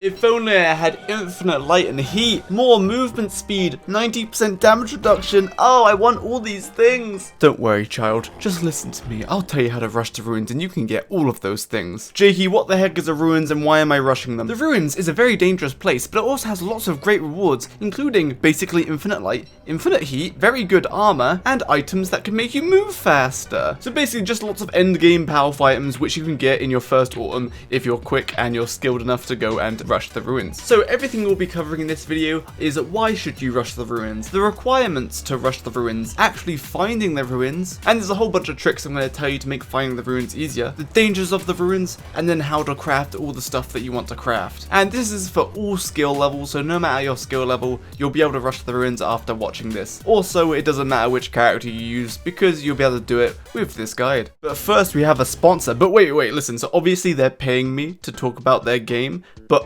If only I had infinite light and heat, more movement speed, 90% damage reduction. Oh, I want all these things. Don't worry, child. Just listen to me. I'll tell you how to rush the ruins and you can get all of those things. Jakey, what the heck is a ruins and why am I rushing them? The ruins is a very dangerous place, but it also has lots of great rewards, including basically infinite light, infinite heat, very good armor, and items that can make you move faster. So basically just lots of endgame powerful items which you can get in your first autumn if you're quick and you're skilled enough to go and rush the ruins. So everything we'll be covering in this video is why should you rush the ruins, the requirements to rush the ruins, actually finding the ruins, and there's a whole bunch of tricks I'm going to tell you to make finding the ruins easier, the dangers of the ruins, and then how to craft all the stuff that you want to craft. And this is for all skill levels, so no matter your skill level, you'll be able to rush the ruins after watching this. Also, it doesn't matter which character you use, because you'll be able to do it with this guide. But first we have a sponsor, but wait, listen, so obviously they're paying me to talk about their game, but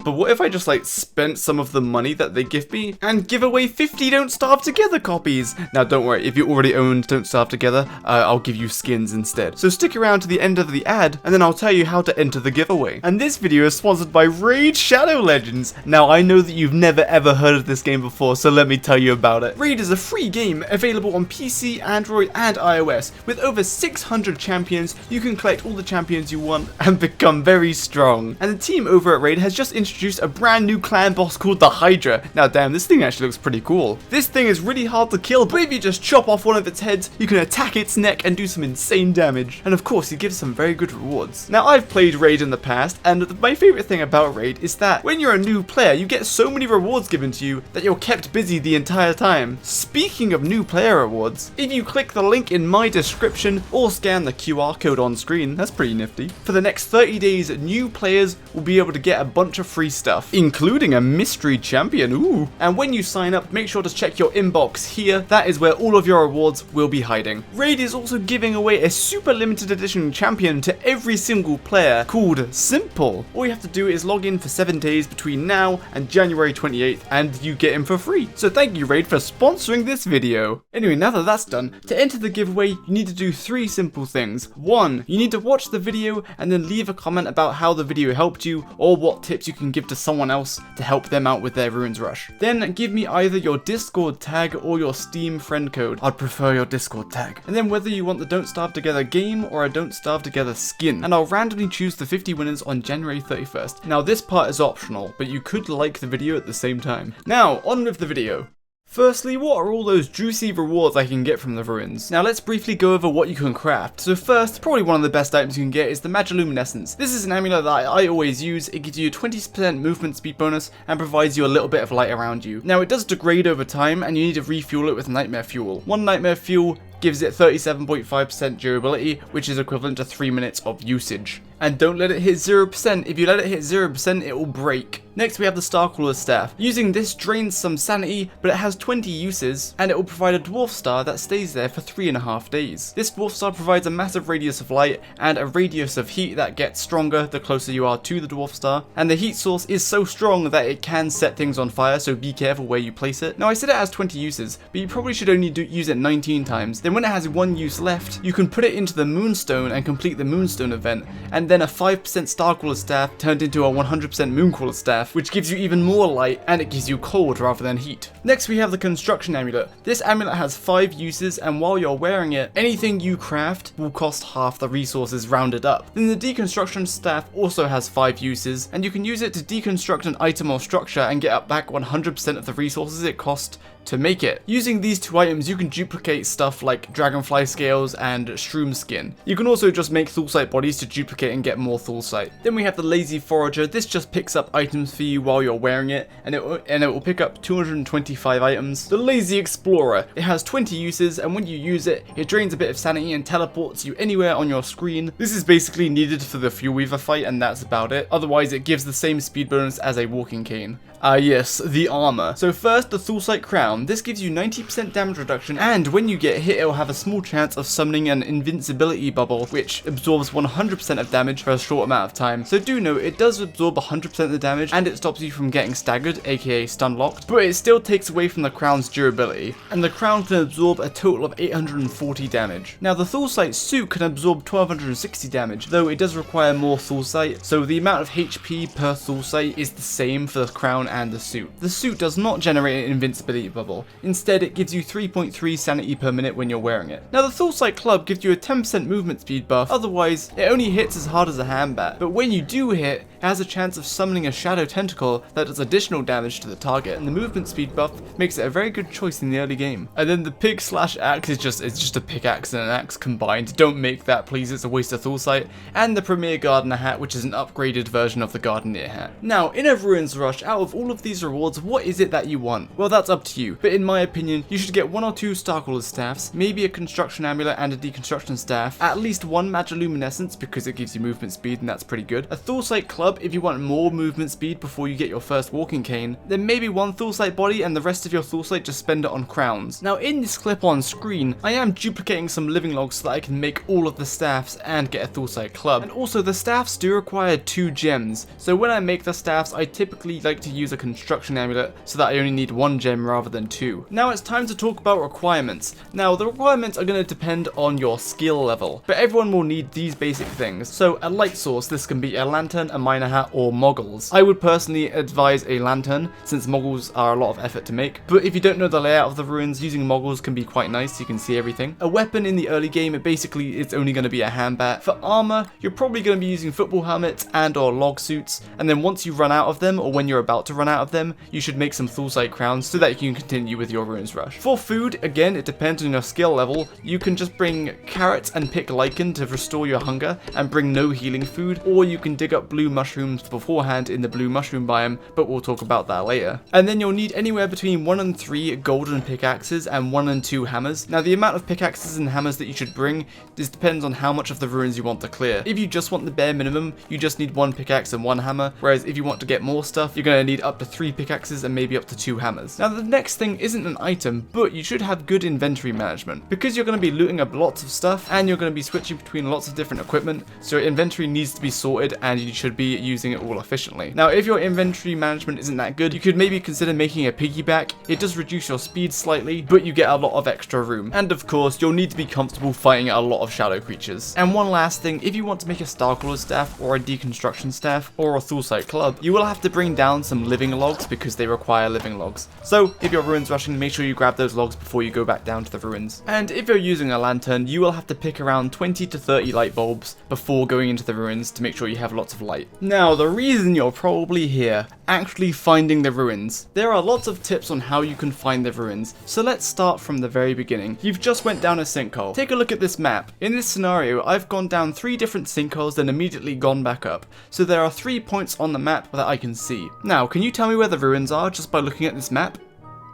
what if I just like spent some of the money that they give me and give away 50 Don't Starve Together copies? Now don't worry, if you already owned Don't Starve Together, I'll give you skins instead. So stick around to the end of the ad and then I'll tell you how to enter the giveaway. And this video is sponsored by Raid Shadow Legends. Now I know that you've never ever heard of this game before, so let me tell you about it. Raid is a free game available on PC, Android and iOS. With over 600 champions, you can collect all the champions you want and become very strong. And the team over at Raid has just introduced a brand new clan boss called the Hydra. Now damn, this thing actually looks pretty cool. This thing is really hard to kill, but if you just chop off one of its heads, you can attack its neck and do some insane damage. And of course, it gives some very good rewards. Now I've played Raid in the past, and my favorite thing about Raid is that when you're a new player, you get so many rewards given to you that you're kept busy the entire time. Speaking of new player rewards, if you click the link in my description or scan the QR code on screen, that's pretty nifty. For the next 30 days, new players will be able to get a bunch of free stuff, including a mystery champion, ooh. And when you sign up, make sure to check your inbox here. That is where all of your rewards will be hiding. Raid is also giving away a super limited edition champion to every single player called Simple. All you have to do is log in for 7 days between now and January 28th and you get him for free. So thank you Raid for sponsoring this video. Anyway, now that that's done, to enter the giveaway, you need to do 3 simple things. 1, you need to watch the video and then leave a comment about how the video helped you or what tips you can give to someone else to help them out with their ruins rush. Then give me either your Discord tag or your Steam friend code. I'd prefer your Discord tag. And then whether you want the Don't Starve Together game or a Don't Starve Together skin. And I'll randomly choose the 50 winners on January 31st. Now this part is optional, but you could like the video at the same time. Now, on with the video. Firstly, what are all those juicy rewards I can get from the ruins? Now let's briefly go over what you can craft. So first, probably one of the best items you can get is the Magiluminescence. This is an amulet that I always use. It gives you a 20% movement speed bonus and provides you a little bit of light around you. Now it does degrade over time and you need to refuel it with Nightmare Fuel. One Nightmare Fuel gives it 37.5% durability, which is equivalent to 3 minutes of usage. And don't let it hit 0%. If you let it hit 0%, it will break. Next we have the Starcrawler's Staff. Using this drains some sanity, but it has 20 uses, and it will provide a Dwarf Star that stays there for 3.5 days. This Dwarf Star provides a massive radius of light, and a radius of heat that gets stronger the closer you are to the Dwarf Star. And the heat source is so strong that it can set things on fire, so be careful where you place it. Now I said it has 20 uses, but you probably should only use it 19 times. Then when it has 1 use left, you can put it into the Moonstone and complete the Moonstone event, and then a 5% Starcrawler Staff turned into a 100% Mooncrawler Staff, which gives you even more light and it gives you cold rather than heat. Next we have the Construction Amulet. This amulet has 5 uses, and while you're wearing it, anything you craft will cost half the resources rounded up. Then the Deconstruction Staff also has 5 uses, and you can use it to deconstruct an item or structure and get back 100% of the resources it cost to make it. Using these 2 items, you can duplicate stuff like dragonfly scales and shroom skin. You can also just make Thulsite bodies to duplicate and get more Thulsite. Then we have the Lazy Forager. This just picks up items for you while you're wearing it, and it will pick up 225 items. The Lazy Explorer. It has 20 uses, and when you use it, it drains a bit of sanity and teleports you anywhere on your screen. This is basically needed for the Fuel Weaver fight, and that's about it. Otherwise, it gives the same speed bonus as a walking cane. Yes, the armor. So first, the Thulsite Crown. This gives you 90% damage reduction, and when you get hit, it will have a small chance of summoning an invincibility bubble, which absorbs 100% of damage for a short amount of time. So do note, it does absorb 100% of the damage, and it stops you from getting staggered, aka stun locked, but it still takes away from the crown's durability, and the crown can absorb a total of 840 damage. Now the Thulsite suit can absorb 1260 damage, though it does require more Thulsite, so the amount of HP per Thulsite is the same for the crown and the suit. The suit does not generate an invincibility bubble, instead it gives you 3.3 sanity per minute when you're wearing it. Now the Thulsite club gives you a 10% movement speed buff, otherwise it only hits as hard as a handbat, but when you do hit, it has a chance of summoning a shadow tentacle that does additional damage to the target, and the movement speed buff makes it a very good choice in the early game. And then the pig slash axe is just a pickaxe and an axe combined. Don't make that please, it's a waste of Thulsite. And the Premier Gardener hat, which is an upgraded version of the Gardener hat. Now in a Ruins Rush, out of all of these rewards, what is it that you want? Well, that's up to you, but in my opinion you should get 1 or 2 Starcrawler staffs, maybe a construction amulet and a deconstruction staff, at least 1 Magiluminescence because it gives you movement speed and that's pretty good, a Thulsite club if you want more movement speed before you get your first walking cane, then maybe 1 Thulsite body and the rest of your Thulsite just spend it on crowns. Now in this clip on screen, I am duplicating some living logs so that I can make all of the staffs and get a Thulsite club. And also the staffs do require 2 gems, so when I make the staffs I typically like to use a construction amulet so that I only need 1 gem rather than 2. Now it's time to talk about requirements. Now the requirements are going to depend on your skill level, but everyone will need these basic things. So a light source, this can be a lantern, a miner hat, or moggles. I would personally advise a lantern since moggles are a lot of effort to make, but if you don't know the layout of the ruins, using moggles can be quite nice, you can see everything. A weapon in the early game, basically it's only going to be a handbat. For armor, you're probably going to be using football helmets and or log suits, and then once you run out of them or when you're about to run out of them, you should make some Thulsite crowns so that you can continue with your Ruins Rush. For food, again it depends on your skill level. You can just bring carrots and pick lichen to restore your hunger and bring no healing food, or you can dig up blue mushrooms beforehand in the blue mushroom biome, but we'll talk about that later. And then you'll need anywhere between 1 and 3 golden pickaxes and 1 and 2 hammers. Now the amount of pickaxes and hammers that you should bring, this depends on how much of the ruins you want to clear. If you just want the bare minimum, you just need 1 pickaxe and 1 hammer, whereas if you want to get more stuff, you're going to need up to 3 pickaxes and maybe up to 2 hammers. Now the next thing isn't an item, but you should have good inventory management, because you're going to be looting up lots of stuff and you're going to be switching between lots of different equipment, so your inventory needs to be sorted and you should be using it all efficiently. Now if your inventory management isn't that good, you could maybe consider making a piggyback. It does reduce your speed slightly, but you get a lot of extra room. And of course, you'll need to be comfortable fighting a lot of shadow creatures. And one last thing, if you want to make a Starcrawler staff or a deconstruction staff or a Thulsite club, you will have to bring down some living logs because they require living logs. So if you're ruins rushing, make sure you grab those logs before you go back down to the ruins. And if you're using a lantern, you will have to pick around 20 to 30 light bulbs before going into the ruins to make sure you have lots of light. Now the reason you're probably here, actually finding the ruins. There are lots of tips on how you can find the ruins, so let's start from the very beginning. You've just went down a sinkhole. Take a look at this map. In this scenario, I've gone down 3 different sinkholes then immediately gone back up. So there are 3 points on the map that I can see. Now, can you tell me where the ruins are just by looking at this map?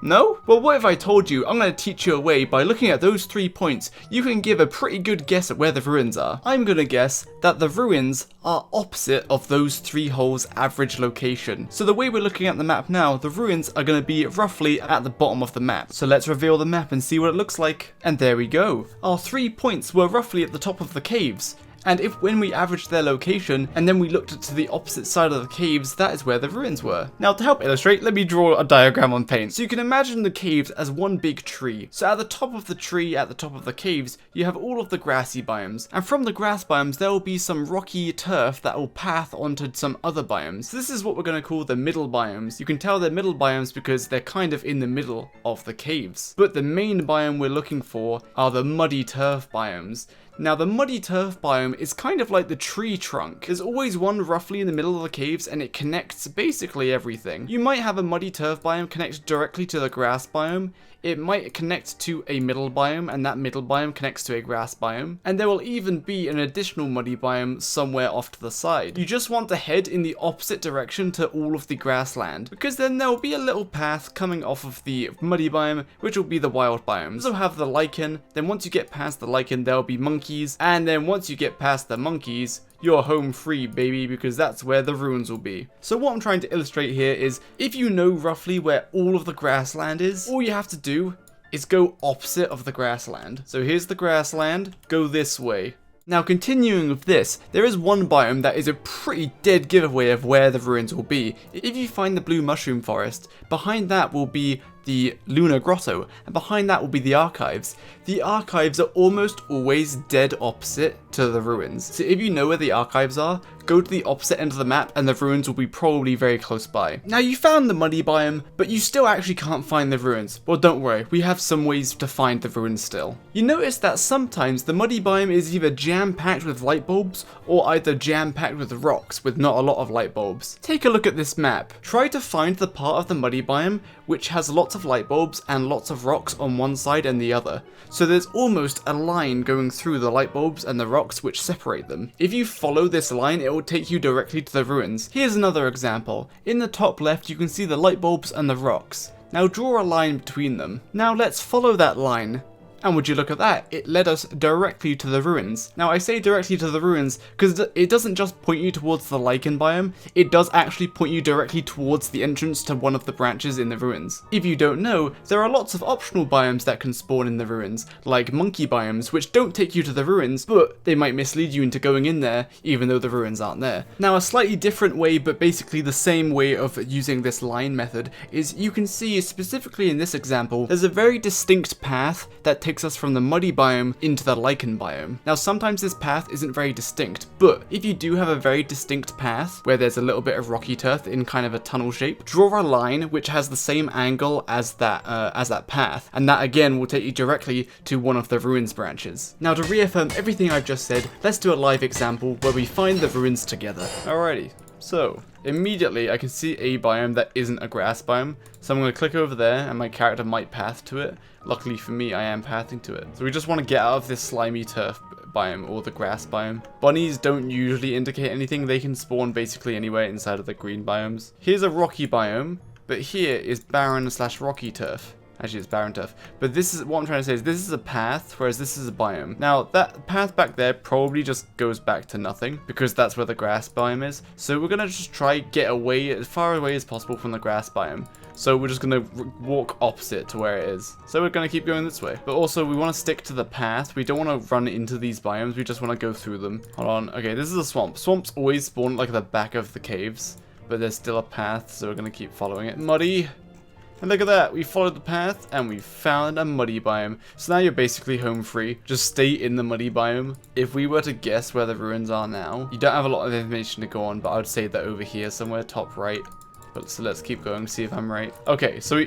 No? Well, what if I told you I'm going to teach you a way by looking at those 3 points, you can give a pretty good guess at where the ruins are. I'm going to guess that the ruins are opposite of those 3 holes' average location. So the way we're looking at the map now, the ruins are going to be roughly at the bottom of the map. So let's reveal the map and see what it looks like. And there we go. Our 3 points were roughly at the top of the caves. And if when we averaged their location and then we looked to the opposite side of the caves, that is where the ruins were. Now to help illustrate, let me draw a diagram on paint. So you can imagine the caves as one big tree. So at the top of the tree, at the top of the caves, you have all of the grassy biomes. And from the grass biomes, there will be some rocky turf that will path onto some other biomes. So this is what we're going to call the middle biomes. You can tell they're middle biomes because they're kind of in the middle of the caves. But the main biome we're looking for are the muddy turf biomes. Now the muddy turf biome is kind of like the tree trunk. There's always one roughly in the middle of the caves and it connects basically everything. You might have a muddy turf biome connect directly to the grass biome. It might connect to a middle biome and that middle biome connects to a grass biome. And there will even be an additional muddy biome somewhere off to the side. You just want to head in the opposite direction to all of the grassland, because then there will be a little path coming off of the muddy biome, which will be the wild biome. So have the lichen, then once you get past the lichen there will be monkeys, and then once you get past the monkeys, you're home free, baby, because that's where the ruins will be. So what I'm trying to illustrate here is, if you know roughly where all of the grassland is, all you have to do is go opposite of the grassland. So here's the grassland, go this way. Now continuing with this, there is one biome that is a pretty dead giveaway of where the ruins will be. If you find the blue mushroom forest, behind that will be the Lunar Grotto, and behind that will be the archives. The archives are almost always dead opposite to the ruins. So if you know where the archives are, go to the opposite end of the map and the ruins will be probably very close by. Now you found the muddy biome, but you still actually can't find the ruins. Well, don't worry, we have some ways to find the ruins still. You notice that sometimes the muddy biome is either jam-packed with light bulbs or either jam-packed with rocks with not a lot of light bulbs. Take a look at this map. Try to find the part of the muddy biome which has lots of light bulbs and lots of rocks on one side and the other. So there's almost a line going through the light bulbs and the rocks which separate them. If you follow this line, it will take you directly to the ruins. Here's another example. In the top left, you can see the light bulbs and the rocks. Now draw a line between them. Now let's follow that line. And would you look at that, it led us directly to the ruins. Now I say directly to the ruins because it doesn't just point you towards the lichen biome, it does actually point you directly towards the entrance to one of the branches in the ruins. If you don't know, there are lots of optional biomes that can spawn in the ruins, like monkey biomes, which don't take you to the ruins, but they might mislead you into going in there, even though the ruins aren't there. Now a slightly different way, but basically the same way of using this line method, is you can see specifically in this example, there's a very distinct path that takes us from the muddy biome into the lichen biome. Now sometimes this path isn't very distinct, but if you do have a very distinct path where there's a little bit of rocky turf in kind of a tunnel shape, draw a line which has the same angle as that path, and that again will take you directly to one of the ruins branches. Now to reaffirm everything I've just said, let's do a live example where we find the ruins together. Alrighty, so immediately I can see a biome that isn't a grass biome, so I'm going to click over there and my character might path to it. Luckily for me, I am pathing to it. So we just want to get out of this slimy turf biome or the grass biome. Bunnies don't usually indicate anything, they can spawn basically anywhere inside of the green biomes. Here's a rocky biome, but here is barren / rocky turf. Actually, it's barren turf. But this is what I'm trying to say is this is a path, whereas this is a biome. Now, that path back there probably just goes back to nothing, because that's where the grass biome is. So we're going to just try get away, as far away as possible from the grass biome. So we're just going to walk opposite to where it is. So we're going to keep going this way. But also, we want to stick to the path. We don't want to run into these biomes. We just want to go through them. Hold on. Okay, this is a swamp. Swamps always spawn like at the back of the caves. But there's still a path, so we're going to keep following it. Muddy. And look at that, we followed the path and we found a muddy biome. So now you're basically home free. Just stay in the muddy biome. If we were to guess where the ruins are now, you don't have a lot of information to go on, but I would say that over here somewhere, top right. But so let's keep going, see if I'm right. Okay, so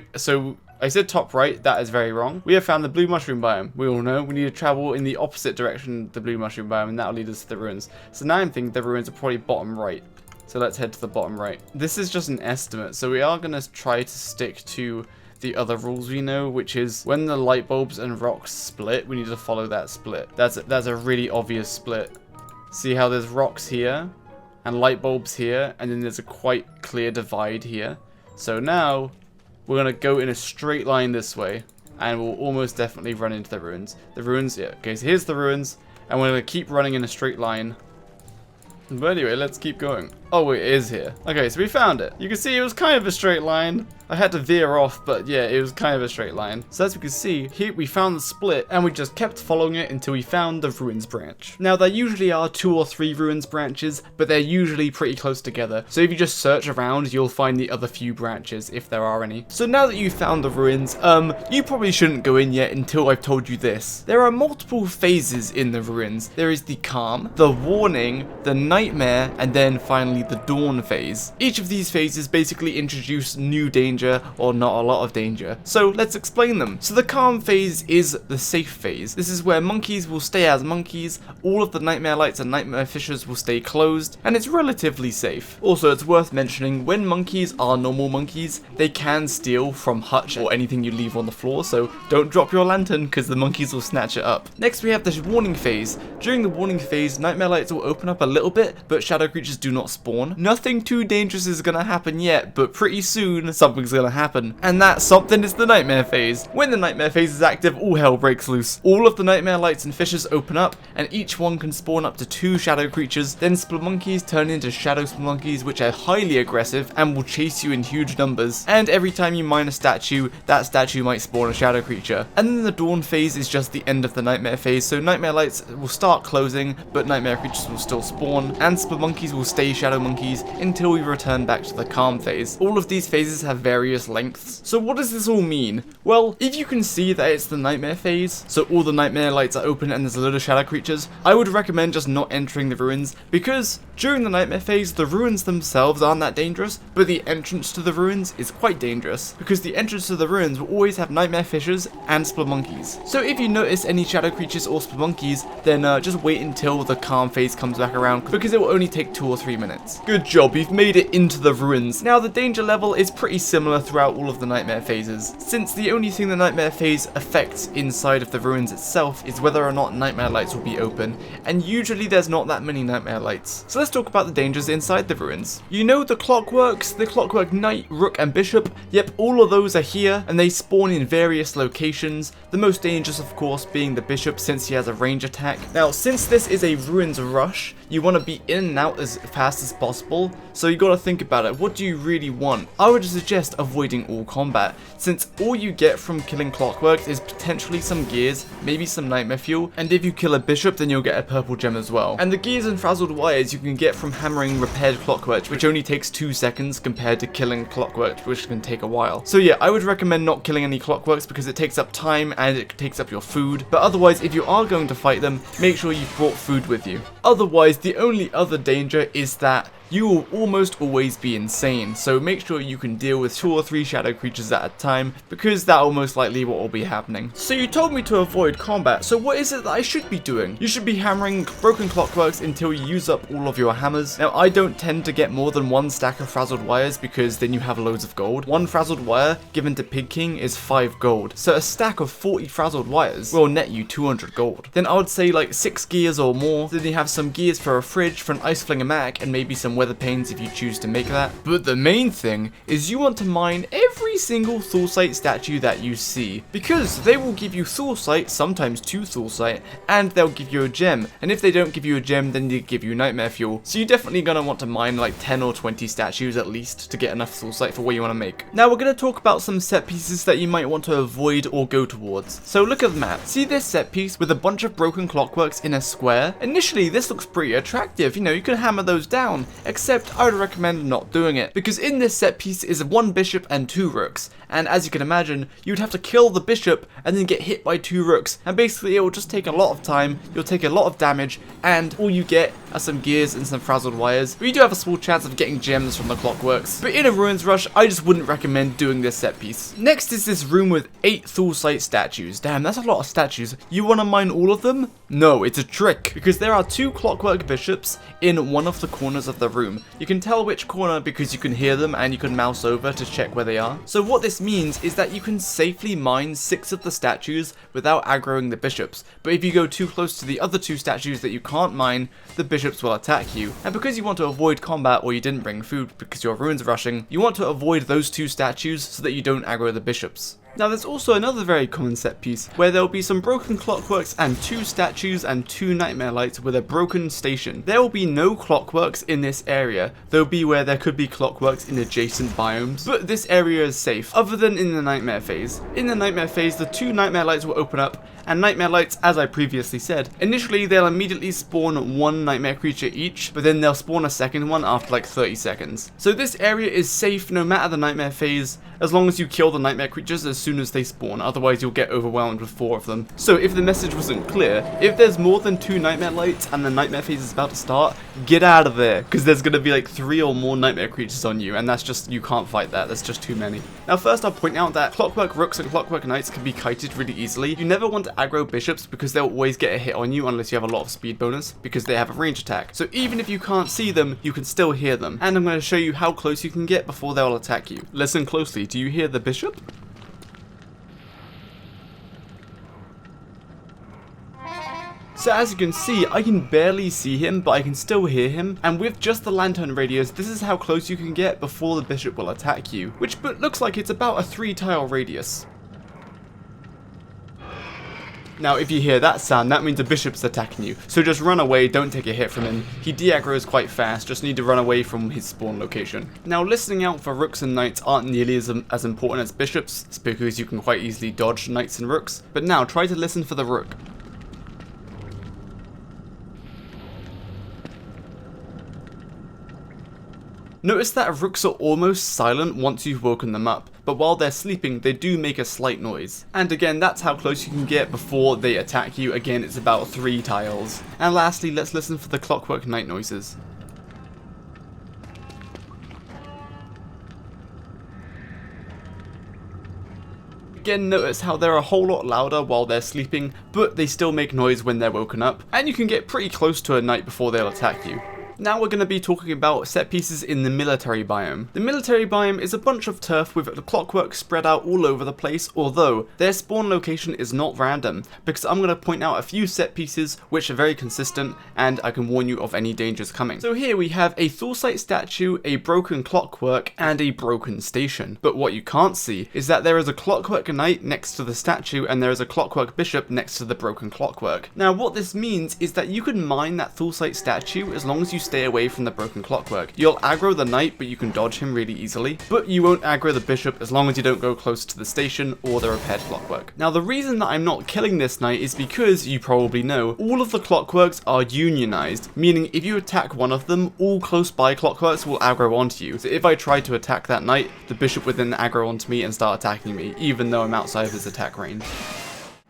I said top right, that is very wrong. We have found the blue mushroom biome. We all know we need to travel in the opposite direction, the blue mushroom biome, and that will lead us to the ruins. So now I'm thinking the ruins are probably bottom right. So let's head to the bottom right. This is just an estimate, so we are going to try to stick to the other rules we know, which is when the light bulbs and rocks split, we need to follow that split. That's a really obvious split. See how there's rocks here and light bulbs here, and then there's a quite clear divide here. So now we're going to go in a straight line this way, and we'll almost definitely run into the ruins. The ruins, yeah, okay, so here's the ruins, and we're going to keep running in a straight line. But anyway, let's keep going. Oh, it is here. Okay, so we found it. You can see it was kind of a straight line. I had to veer off, but yeah, it was kind of a straight line. So as we can see, here we found the split, and we just kept following it until we found the ruins branch. Now, there usually are 2 or 3 ruins branches, but they're usually pretty close together. So if you just search around, you'll find the other few branches, if there are any. So now that you've found the ruins, you probably shouldn't go in yet until I've told you this. There are multiple phases in the ruins. There is the calm, the warning, the nightmare, and then finally the dawn phase. Each of these phases basically introduce new danger or not a lot of danger. So let's explain them. So the calm phase is the safe phase. This is where monkeys will stay as monkeys, all of the nightmare lights and nightmare fissures will stay closed, and it's relatively safe. Also, it's worth mentioning, when monkeys are normal monkeys, they can steal from hutch or anything you leave on the floor, so don't drop your lantern because the monkeys will snatch it up. Next we have the warning phase. During the warning phase, nightmare lights will open up a little bit, but shadow creatures do not spawn spawn. Nothing too dangerous is gonna happen yet, but pretty soon something's gonna happen. And that something is the nightmare phase. When the nightmare phase is active, all hell breaks loose. All of the nightmare lights and fishes open up, and each one can spawn up to 2 shadow creatures. Then spelunkies turn into shadow spelunkies, which are highly aggressive and will chase you in huge numbers. And every time you mine a statue, that statue might spawn a shadow creature. And then the dawn phase is just the end of the nightmare phase, so nightmare lights will start closing, but nightmare creatures will still spawn, and spelunkies will stay shadow monkeys until we return back to the calm phase. All of these phases have various lengths. So what does this all mean? Well, if you can see that it's the nightmare phase, so all the nightmare lights are open and there's a lot of shadow creatures, I would recommend just not entering the ruins, because during the nightmare phase, the ruins themselves aren't that dangerous, but the entrance to the ruins is quite dangerous, because the entrance to the ruins will always have nightmare fishes and spelunkies. So if you notice any shadow creatures or spelunkies, then just wait until the calm phase comes back around, because it will only take 2 or 3 minutes. Good job, you've made it into the ruins. Now the danger level is pretty similar throughout all of the nightmare phases, since the only thing the nightmare phase affects inside of the ruins itself is whether or not nightmare lights will be open, and usually there's not that many nightmare lights. So let's talk about the dangers inside the ruins. You know the clockworks, the clockwork knight, rook and bishop? Yep, all of those are here, and they spawn in various locations, the most dangerous of course being the bishop since he has a range attack. Now since this is a ruins rush, you want to be in and out as fast as possible, so you got to think about it. What do you really want? I would suggest avoiding all combat, since all you get from killing clockworks is potentially some gears, maybe some nightmare fuel, and if you kill a bishop then you'll get a purple gem as well. And the gears and frazzled wires you can get from hammering repaired clockworks, which only takes 2 seconds compared to killing clockworks, which can take a while. So yeah, I would recommend not killing any clockworks because it takes up time and it takes up your food, but otherwise if you are going to fight them, make sure you've brought food with you. Otherwise, the only other danger is that you will almost always be insane, so make sure you can deal with 2 or 3 shadow creatures at a time, because that will most likely what will be happening. So you told me to avoid combat, so what is it that I should be doing? You should be hammering broken clockworks until you use up all of your hammers. Now I don't tend to get more than 1 stack of frazzled wires because then you have loads of gold. 1 frazzled wire given to Pig King is 5 gold, so a stack of 40 frazzled wires will net you 200 gold. Then I would say like 6 gears or more, then you have some gears for a fridge, for an ice flinger mac, and maybe some weather panes if you choose to make that. But the main thing is you want to mine every single Thulsite statue that you see, because they will give you Thulsite, sometimes 2 Thulsite, and they'll give you a gem, and if they don't give you a gem then they give you nightmare fuel. So you're definitely gonna want to mine like 10 or 20 statues at least to get enough Thulsite for what you want to make. Now we're gonna talk about some set pieces that you might want to avoid or go towards. So look at the map. See this set piece with a bunch of broken clockworks in a square? Initially this looks pretty attractive, you know, you can hammer those down, except I would recommend not doing it, because in this set piece is 1 bishop and 2 rooks, and as you can imagine, you'd have to kill the bishop and then get hit by 2 rooks, and basically it will just take a lot of time, you'll take a lot of damage, and all you get are some gears and some frazzled wires, but you do have a small chance of getting gems from the clockworks. But in a ruins rush, I just wouldn't recommend doing this set piece. Next is this room with 8 Thulsite statues. Damn, that's a lot of statues. You want to mine all of them? No, it's a trick, because there are 2 clockwork bishops in one of the corners of the room. You can tell which corner because you can hear them and you can mouse over to check where they are. So what this means is that you can safely mine 6 of the statues without aggroing the bishops, but if you go too close to the other 2 statues that you can't mine, the bishops will attack you. And because you want to avoid combat or you didn't bring food because your ruins rushing, you want to avoid those 2 statues so that you don't aggro the bishops. Now there's also another very common set piece, where there will be some broken clockworks and 2 statues and 2 nightmare lights with a broken station. There will be no clockworks in this area, though be where there could be clockworks in adjacent biomes, but this area is safe, other than in the nightmare phase. In the nightmare phase, the 2 nightmare lights will open up, and nightmare lights, as I previously said, initially they'll immediately spawn 1 nightmare creature each, but then they'll spawn a second one after like 30 seconds. So this area is safe no matter the nightmare phase, as long as you kill the nightmare creatures as soon as they spawn, otherwise you'll get overwhelmed with 4 of them. So if the message wasn't clear, if there's more than 2 nightmare lights and the nightmare phase is about to start, get out of there, because there's going to be like 3 or more nightmare creatures on you, and that's just, you can't fight that, that's just too many. Now first I'll point out that clockwork rooks and clockwork knights can be kited really easily. You never want to aggro bishops because they'll always get a hit on you unless you have a lot of speed bonus, because they have a range attack. So even if you can't see them, you can still hear them, and I'm going to show you how close you can get before they'll attack you. Listen closely, do you hear the bishop? So as you can see, I can barely see him, but I can still hear him, and with just the lantern radius, this is how close you can get before the bishop will attack you, which looks like it's about a 3-tile radius. Now if you hear that sound, that means the bishop's attacking you, so just run away, don't take a hit from him. He de-aggroes quite fast, just need to run away from his spawn location. Now listening out for rooks and knights aren't nearly as important as bishops, it's because you can quite easily dodge knights and rooks, but now try to listen for the rook. Notice that rooks are almost silent once you've woken them up, but while they're sleeping they do make a slight noise. And again, that's how close you can get before they attack you. Again, it's about 3 tiles. And lastly, let's listen for the clockwork knight noises. Again, notice how they're a whole lot louder while they're sleeping, but they still make noise when they're woken up, and you can get pretty close to a knight before they'll attack you. Now we're going to be talking about set pieces in the military biome. The military biome is a bunch of turf with the clockwork spread out all over the place, although their spawn location is not random, because I'm going to point out a few set pieces which are very consistent, and I can warn you of any dangers coming. So here we have a Thulsite statue, a broken clockwork, and a broken station. But what you can't see is that there is a clockwork knight next to the statue, and there is a clockwork bishop next to the broken clockwork. Now what this means is that you can mine that Thulsite statue as long as you stay away from the broken clockwork. You'll aggro the knight, but you can dodge him really easily, but you won't aggro the bishop as long as you don't go close to the station or the repaired clockwork. Now the reason that I'm not killing this knight is because, you probably know, all of the clockworks are unionized, meaning if you attack one of them, all close by clockworks will aggro onto you. So if I try to attack that knight, the bishop would then aggro onto me and start attacking me, even though I'm outside of his attack range.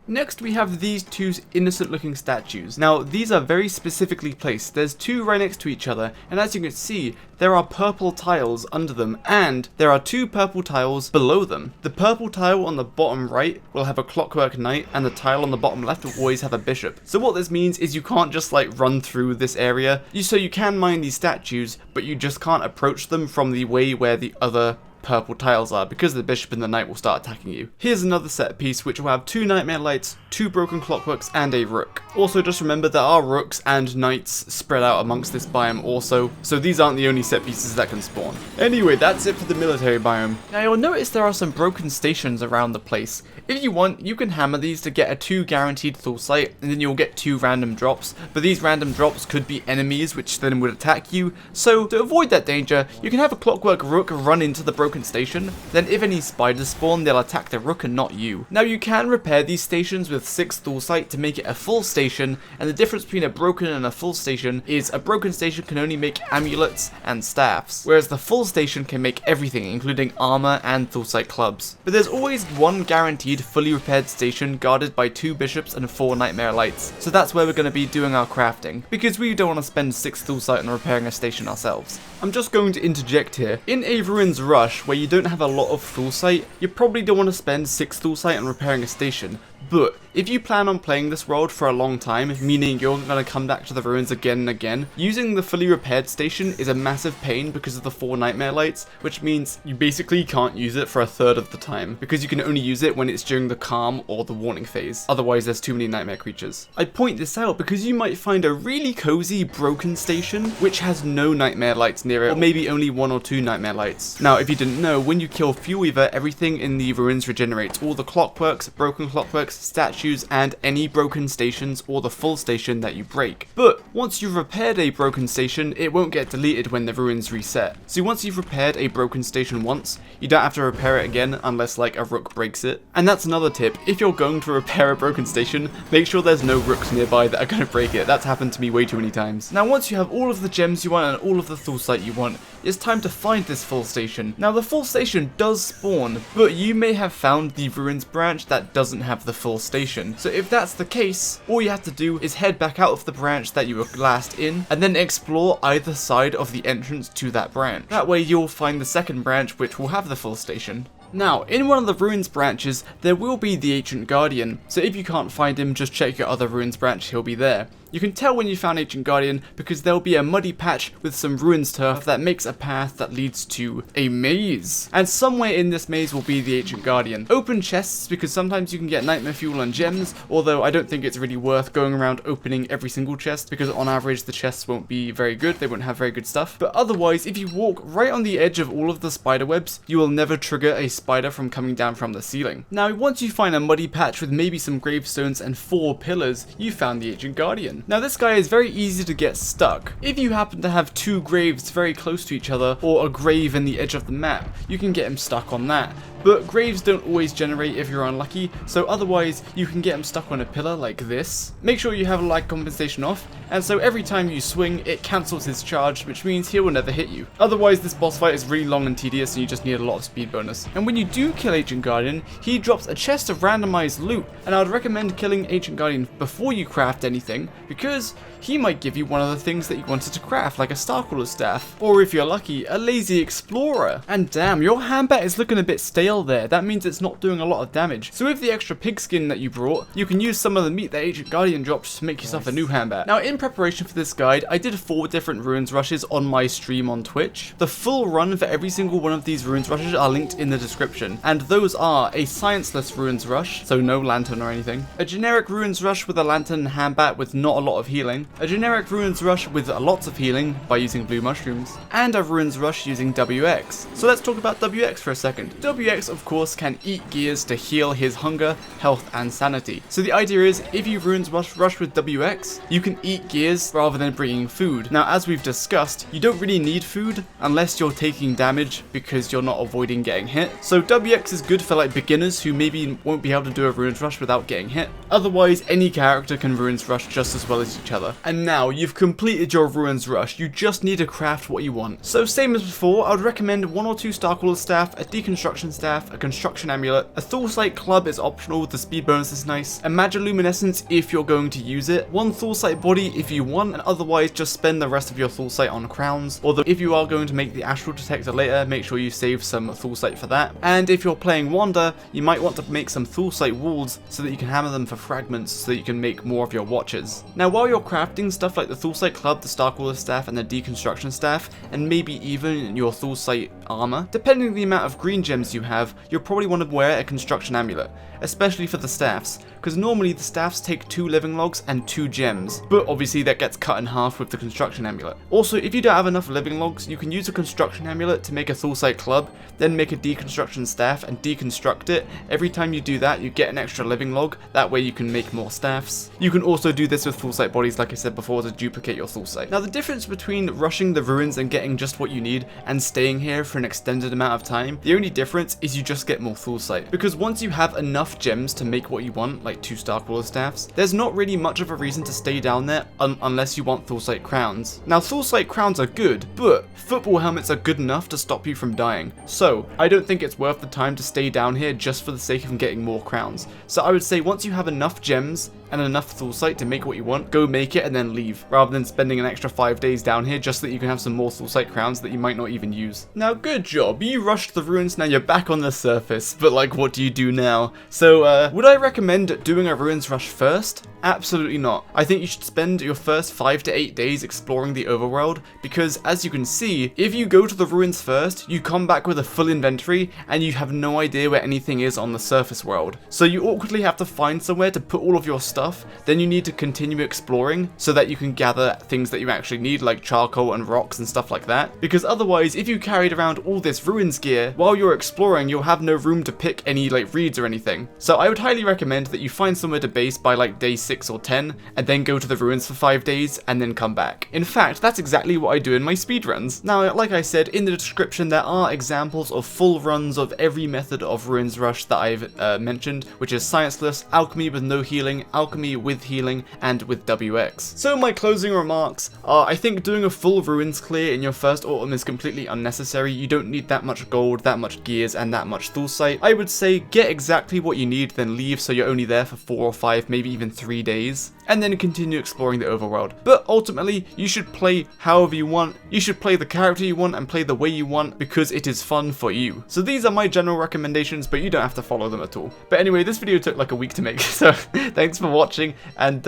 Next we have these two innocent looking statues. Now these are very specifically placed. There's 2 right next to each other, and as you can see, there are purple tiles under them, and there are 2 purple tiles below them. The purple tile on the bottom right will have a clockwork knight, and the tile on the bottom left will always have a bishop. So what this means is you can't just like run through this area. So you can mine these statues, but you just can't approach them from the way where the other purple tiles are, because the bishop and the knight will start attacking you. Here's another set piece which will have 2 nightmare lights, 2 broken clockworks, and a rook. Also just remember there are rooks and knights spread out amongst this biome also, so these aren't the only set pieces that can spawn. Anyway, that's it for the military biome. Now you'll notice there are some broken stations around the place. If you want, you can hammer these to get a 2 guaranteed Thulsite, and then you'll get 2 random drops, but these random drops could be enemies which then would attack you, so to avoid that danger, you can have a clockwork rook run into the broken station, then if any spiders spawn, they'll attack the rook and not you. Now you can repair these stations with 6 Thulsite to make it a full station, and the difference between a broken and a full station is a broken station can only make amulets and staffs, whereas the full station can make everything, including armor and Thulsite clubs. But there's always 1 guaranteed fully repaired station guarded by 2 bishops and 4 nightmare lights, so that's where we're going to be doing our crafting, because we don't want to spend 6 Thulsite on repairing a station ourselves. I'm just going to interject here. In a Ruins Rush, where you don't have a lot of Thulsite, you probably don't want to spend 6 Thulsite on repairing a station, but if you plan on playing this world for a long time, meaning you're going to come back to the ruins again and again, using the fully repaired station is a massive pain because of the 4 nightmare lights, which means you basically can't use it for a third of the time, because you can only use it when it's during the calm or the warning phase, otherwise there's too many nightmare creatures. I point this out because you might find a really cozy broken station which has no nightmare lights near it, or maybe only 1 or 2 nightmare lights. Now if you didn't know, when you kill Fuelweaver, everything in the ruins regenerates, all the clockworks, broken clockworks, statues, and any broken stations or the full station that you break. But once you've repaired a broken station, it won't get deleted when the ruins reset. So once you've repaired a broken station once, you don't have to repair it again unless like a rook breaks it. And that's another tip, if you're going to repair a broken station, make sure there's no rooks nearby that are going to break it. That's happened to me way too many times. Now once you have all of the gems you want and all of the Thulsite you want, it's time to find this full station. Now the full station does spawn, but you may have found the ruins branch that doesn't have the full station. So if that's the case, all you have to do is head back out of the branch that you were last in, and then explore either side of the entrance to that branch. That way you'll find the second branch which will have the full station. Now, in one of the ruins branches, there will be the Ancient Guardian, so if you can't find him, just check your other ruins branch, he'll be there. You can tell when you found Ancient Guardian because there'll be a muddy patch with some ruins turf that makes a path that leads to a maze. And somewhere in this maze will be the Ancient Guardian. Open chests because sometimes you can get nightmare fuel and gems, although I don't think it's really worth going around opening every single chest because on average the chests won't be very good, they won't have very good stuff. But otherwise, if you walk right on the edge of all of the spider webs, you will never trigger a spider from coming down from the ceiling. Now once you find a muddy patch with maybe some gravestones and 4 pillars, you found the Ancient Guardian. Now this guy is very easy to get stuck. If you happen to have 2 graves very close to each other, or a grave in the edge of the map, you can get him stuck on that. But graves don't always generate if you're unlucky, so otherwise you can get him stuck on a pillar like this. Make sure you have lag compensation off, and so every time you swing, it cancels his charge, which means he will never hit you. Otherwise this boss fight is really long and tedious and you just need a lot of speed bonus. And when you do kill Ancient Guardian, he drops a chest of randomized loot, and I would recommend killing Ancient Guardian before you craft anything, because he might give you one of the things that you wanted to craft, like a Starcrawler staff, or if you're lucky, a Lazy Explorer. And damn, your handbat is looking a bit stale there. That means it's not doing a lot of damage. So with the extra pig skin that you brought, you can use some of the meat that Ancient Guardian dropped to make yourself a new handbat. Now in preparation for this guide, I did 4 different ruins rushes on my stream on Twitch. The full run for every single one of these ruins rushes are linked in the description, and those are a scienceless ruins rush, so no lantern or anything, a generic ruins rush with a lantern and handbat with not a lot of healing, a generic ruins rush with lots of healing by using blue mushrooms, and a ruins rush using WX. So let's talk about WX for a second. WX of course can eat gears to heal his hunger, health and sanity. So the idea is if you ruins rush with WX, you can eat gears rather than bringing food. Now as we've discussed, you don't really need food unless you're taking damage because you're not avoiding getting hit. So WX is good for like beginners who maybe won't be able to do a ruins rush without getting hit. Otherwise any character can ruins rush just as well as each other. And now you've completed your ruins rush, you just need to craft what you want. So same as before, I would recommend 1 or 2 Starcrawler staff, a deconstruction staff, a construction amulet, a Thulsite club is optional, the speed bonus is nice, a Magiluminescence if you're going to use it, 1 Thulsite body if you want, and otherwise just spend the rest of your Thulsite on crowns. Although if you are going to make the astral detector later, make sure you save some Thulsite for that. And if you're playing Wander, you might want to make some Thulsite walls so that you can hammer them for fragments so that you can make more of your watches. Now while you're crafting stuff like the Thulsite club, the Starcrawler staff and the deconstruction staff, and maybe even your Thulsite armor, depending on the amount of green gems you have, you'll probably want to wear a construction amulet, especially for the staffs, because normally the staffs take 2 living logs and 2 gems, but obviously that gets cut in half with the construction amulet. Also, if you don't have enough living logs, you can use a construction amulet to make a Thulsite club, then make a deconstruction staff and deconstruct it. Every time you do that, you get an extra living log, that way you can make more staffs. You can also do this with Thulsite bodies, like I said before, to duplicate your Thulsite. Now the difference between rushing the ruins and getting just what you need and staying here for an extended amount of time, the only difference is you just get more Thulsite, because once you have enough gems to make what you want, like 2 Starcrawler staffs, there's not really much of a reason to stay down there unless you want Thulsite crowns. Now Thulsite crowns are good, but football helmets are good enough to stop you from dying, so I don't think it's worth the time to stay down here just for the sake of getting more crowns. So I would say once you have enough gems and enough Thulsite to make what you want, go make it and then leave, rather than spending an extra 5 days down here just so that you can have some more Thulsite crowns that you might not even use. Now good job, you rushed the ruins, now you're back on the surface, but like what do you do now? So would I recommend doing a ruins rush first? Absolutely not. I think you should spend your first 5 to 8 days exploring the overworld, because as you can see, if you go to the ruins first, you come back with a full inventory and you have no idea where anything is on the surface world. So you awkwardly have to find somewhere to put all of your stuff, then you need to continue exploring so that you can gather things that you actually need, like charcoal and rocks and stuff like that. Because otherwise, if you carried around all this ruins gear, while you're exploring, you'll have no room to pick any like reeds or anything. So I would highly recommend that you find somewhere to base by like day 6 or 10, and then go to the ruins for 5 days, and then come back. In fact, that's exactly what I do in my speedruns. Now, like I said, in the description there are examples of full runs of every method of ruins rush that I've mentioned, which is scienceless, alchemy with no healing, alchemy with healing, and with WX. So my closing remarks are, I think doing a full ruins clear in your first autumn is completely unnecessary. You don't need that much gold, that much gears, and that much Thulsite. I would say get exactly what you need, then leave so you're only there for 4 or 5, maybe even 3 days. And then continue exploring the overworld. But ultimately, you should play however you want. You should play the character you want and play the way you want because it is fun for you. So these are my general recommendations, but you don't have to follow them at all. But anyway, this video took like a week to make, so thanks for watching. watching, and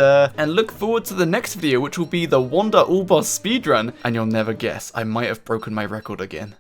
look forward to the next video, which will be the Wanda All Boss speedrun, and you'll never guess, I might have broken my record again.